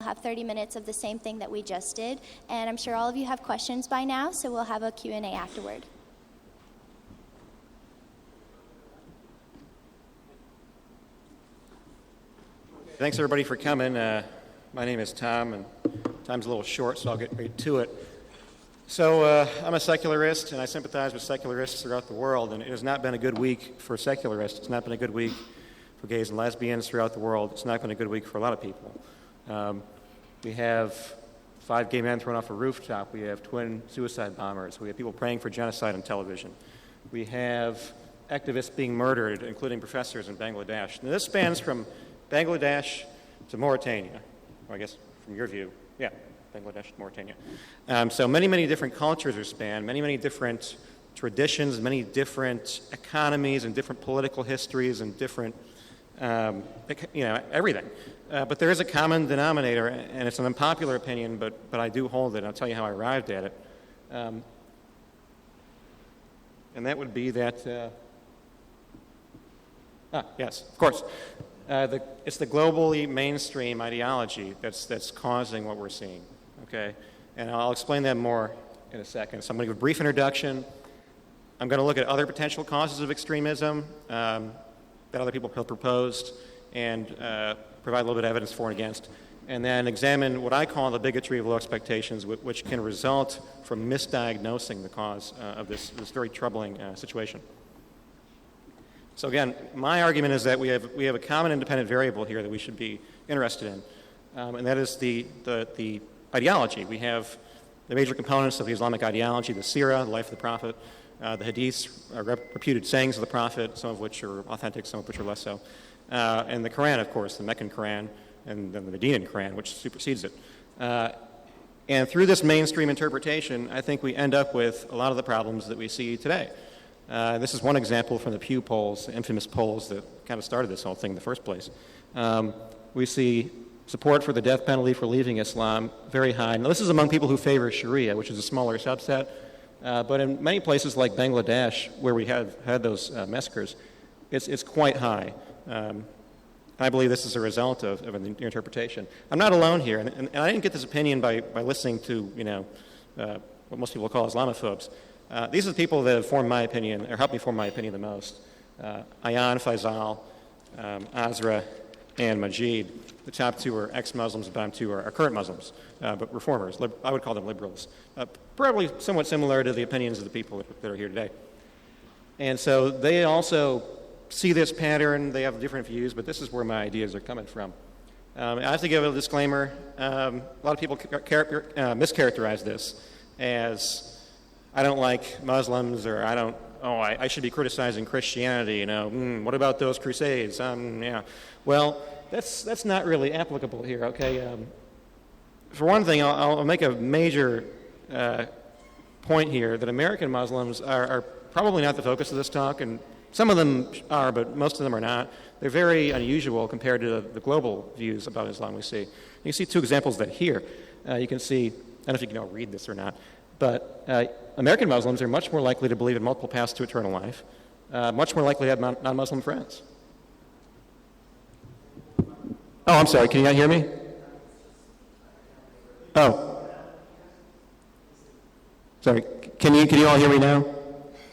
have 30 minutes of the same thing that we just did, and I'm sure all of you have questions by now, so we'll have a Q&A afterward. Thanks everybody for coming. My name is Tom, and time's a little short, so I'll get right to it. So I'm a secularist, and I sympathize with secularists throughout the world, and it has not been a good week for secularists. It's not been a good week for gays and lesbians throughout the world. It's not been a good week for a lot of people. We have 5 gay men thrown off a rooftop. We have twin suicide bombers. We have people praying for genocide on television. We have activists being murdered, including professors in Bangladesh. Now, this spans from Bangladesh to Mauritania, or I guess from your view, yeah, Bangladesh to Mauritania. So many different cultures are spanned, many different traditions, many different economies and different political histories and different, everything. But there is a common denominator, and it's an unpopular opinion, but I do hold it, and I'll tell you how I arrived at it. And that would be that, yes, of course. It's the globally mainstream ideology that's causing what we're seeing, okay? And I'll explain that more in a second. So I'm going to give a brief introduction. I'm going to look at other potential causes of extremism that other people have proposed and provide a little bit of evidence for and against, and then examine what I call the bigotry of low expectations, which can result from misdiagnosing the cause of this very troubling situation. So again, my argument is that we have a common independent variable here that we should be interested in, and that is the ideology. We have the major components of the Islamic ideology: the Sirah, the life of the Prophet, the Hadiths, reputed sayings of the Prophet, some of which are authentic, some of which are less so, and the Quran, of course, the Meccan Quran, and then the Medinan Quran, which supersedes it. And through this mainstream interpretation, I think we end up with a lot of the problems that we see today. This is one example from the Pew polls, the infamous polls that kind of started this whole thing in the first place. We see support for the death penalty for leaving Islam very high. Now, this is among people who favor Sharia, which is a smaller subset. But in many places like Bangladesh, where we have had those massacres, it's quite high. I believe this is a result of an interpretation. I'm not alone here, and I didn't get this opinion by listening to what most people call Islamophobes. These are the people that have formed my opinion, or helped me form my opinion the most. Ayan, Faisal, Azra, and Majid. The top 2 are ex-Muslims, the bottom 2 are current Muslims, but reformers. I would call them liberals. Probably somewhat similar to the opinions of the people that are here today. And so they also see this pattern. They have different views, but this is where my ideas are coming from. I have to give a disclaimer. A lot of people mischaracterize this as I don't like Muslims, or I should be criticizing Christianity, what about those crusades? Yeah. Well, that's not really applicable here, okay? For one thing, I'll make a major point here that American Muslims are probably not the focus of this talk, and some of them are, but most of them are not. They're very unusual compared to the global views about Islam we see. You can see 2 examples of that here. You can see, I don't know if you can all read this or not, but American Muslims are much more likely to believe in multiple paths to eternal life, much more likely to have non-Muslim friends. Oh, I'm sorry, can you not hear me? Oh. Sorry, can you all hear me now?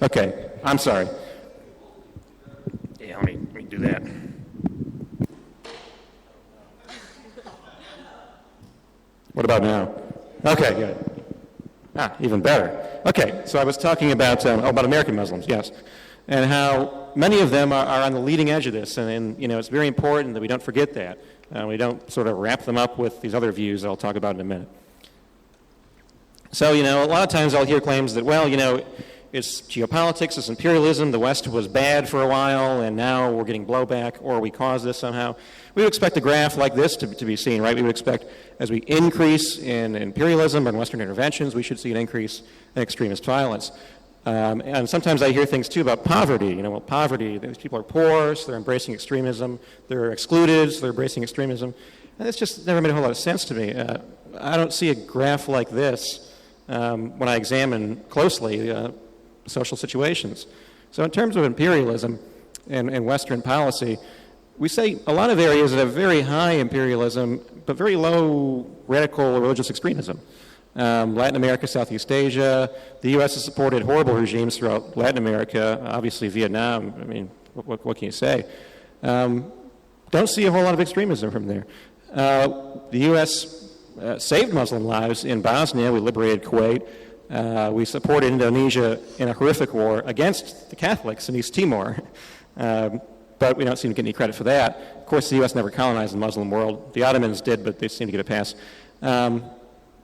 Okay, I'm sorry. Yeah, let me do that. What about now? Okay, good. Even better. Okay, so I was talking about American Muslims, yes, and how many of them are on the leading edge of this, and it's very important that we don't forget that. We don't sort of wrap them up with these other views that I'll talk about in a minute. So, a lot of times I'll hear claims that, it's geopolitics, it's imperialism, the West was bad for a while, and now we're getting blowback, or we caused this somehow. We would expect a graph like this to be seen, right? We would expect, as we increase in imperialism and Western interventions, we should see an increase in extremist violence. And sometimes I hear things, too, about poverty. Poverty, these people are poor, so they're embracing extremism. They're excluded, so they're embracing extremism. And it's just never made a whole lot of sense to me. I don't see a graph like this when I examine closely social situations. So in terms of imperialism and Western policy, we say a lot of areas that have very high imperialism, but very low radical religious extremism. Latin America, Southeast Asia. The U.S. has supported horrible regimes throughout Latin America, obviously Vietnam. I mean, what can you say? Don't see a whole lot of extremism from there. The U.S. Saved Muslim lives in Bosnia. We liberated Kuwait. We supported Indonesia in a horrific war against the Catholics in East Timor. But we don't seem to get any credit for that. Of course, the U.S. never colonized the Muslim world. The Ottomans did, but they seem to get a pass. And,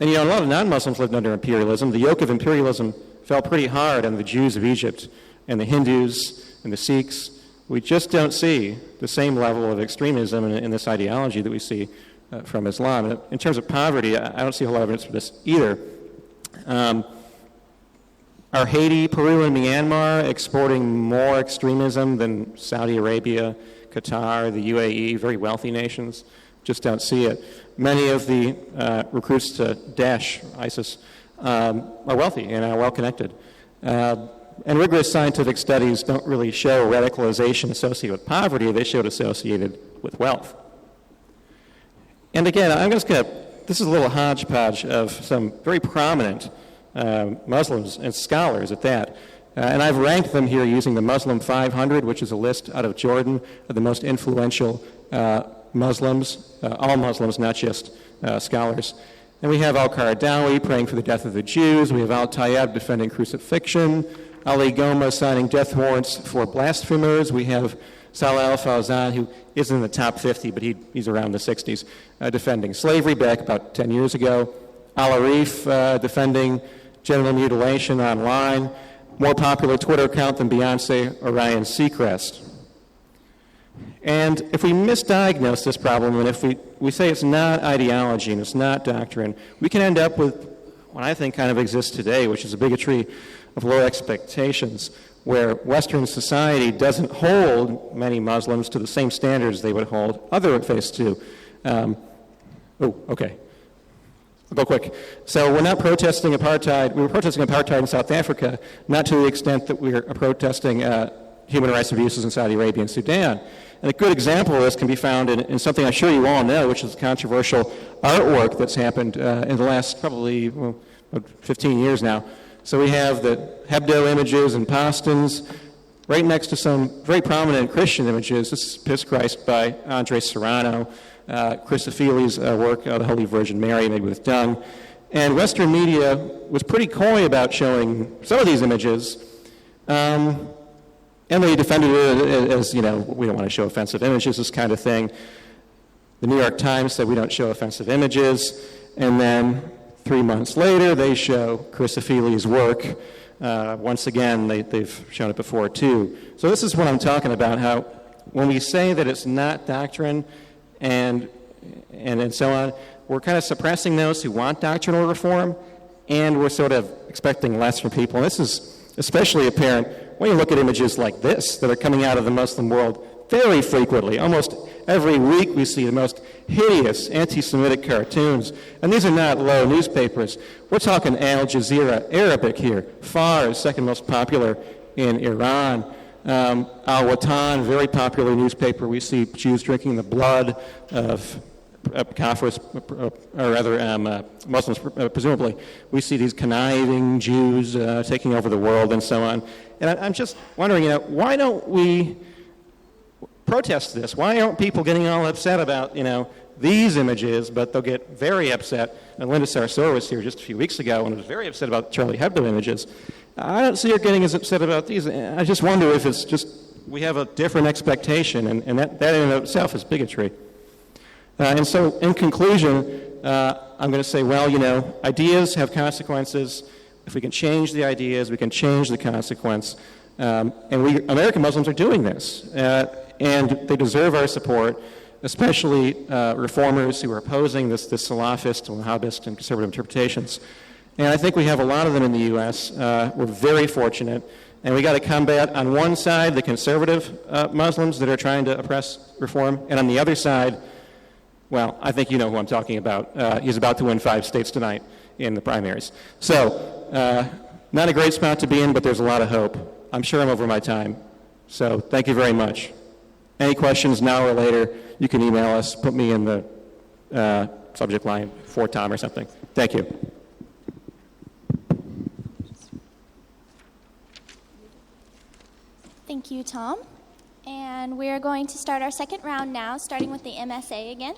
a lot of non-Muslims lived under imperialism. The yoke of imperialism fell pretty hard on the Jews of Egypt and the Hindus and the Sikhs. We just don't see the same level of extremism in this ideology that we see from Islam. And in terms of poverty, I don't see a whole lot of evidence for this either. Are Haiti, Peru, and Myanmar exporting more extremism than Saudi Arabia, Qatar, the UAE, very wealthy nations? Just don't see it. Many of the recruits to Daesh, ISIS, are wealthy and are well-connected. And rigorous scientific studies don't really show radicalization associated with poverty. They show it associated with wealth. And again, this is a little hodgepodge of some very prominent Muslims and scholars at that. And I've ranked them here using the Muslim 500, which is a list out of Jordan of the most influential Muslims, all Muslims, not just scholars. And we have al-Qaradawi praying for the death of the Jews. We have al-Tayyab defending crucifixion. Ali Goma signing death warrants for blasphemers. We have Salah al-Fawzan, who isn't in the top 50, but he's around the 60s, defending slavery back about 10 years ago. Al-Arif defending genital mutilation online. More popular Twitter account than Beyonce, Orion Seacrest. And if we misdiagnose this problem, and if we say it's not ideology and it's not doctrine, we can end up with what I think kind of exists today, which is a bigotry of low expectations, where Western society doesn't hold many Muslims to the same standards they would hold other faiths to. Okay. I'll go quick. So we're not protesting apartheid. We were protesting apartheid in South Africa, not to the extent that we're protesting human rights abuses in Saudi Arabia and Sudan. And a good example of this can be found in something I'm sure you all know, which is controversial artwork that's happened in the last probably 15 years now. So we have the Hebdo images and Postons right next to some very prominent Christian images. This is Piss Christ by Andre Serrano, Christophili's work, The Holy Virgin Mary, made with dung. And Western media was pretty coy about showing some of these images. And they defended it as, we don't want to show offensive images, this kind of thing. The New York Times said we don't show offensive images. And then 3 months later, they show Christophili's work. Once again, they've shown it before, too. So this is what I'm talking about, how when we say that it's not doctrine and so on, we're kind of suppressing those who want doctrinal reform, and we're sort of expecting less from people. And this is especially apparent when you look at images like this that are coming out of the Muslim world very frequently. Almost every week we see the most hideous anti-Semitic cartoons. And these are not low newspapers. We're talking Al Jazeera Arabic here. Fars, second most popular in Iran. Al-Watan, very popular newspaper. We see Jews drinking the blood of Kafirs, or rather Muslims, presumably. We see these conniving Jews taking over the world and so on. And I'm just wondering, why don't we protest this? Why aren't people getting all upset about, these images, but they'll get very upset. And Linda Sarsour was here just a few weeks ago and was very upset about Charlie Hebdo images. I don't see her getting as upset about these. I just wonder if it's just we have a different expectation, and that in and of itself is bigotry. And so, in conclusion, I'm going to say, ideas have consequences. If we can change the ideas, we can change the consequence. And American Muslims are doing this. And they deserve our support, especially reformers who are opposing this Salafist, Wahhabist, and conservative interpretations. And I think we have a lot of them in the U.S. We're very fortunate. And we got to combat, on one side, the conservative Muslims that are trying to oppress reform, and on the other side, well, I think you know who I'm talking about. He's about to win 5 states tonight in the primaries. So, not a great spot to be in, but there's a lot of hope. I'm sure I'm over my time. So, thank you very much. Any questions now or later, you can email us, put me in the subject line for Tom or something. Thank you. Thank you, Tom. And we're going to start our second round now, starting with the MSA again.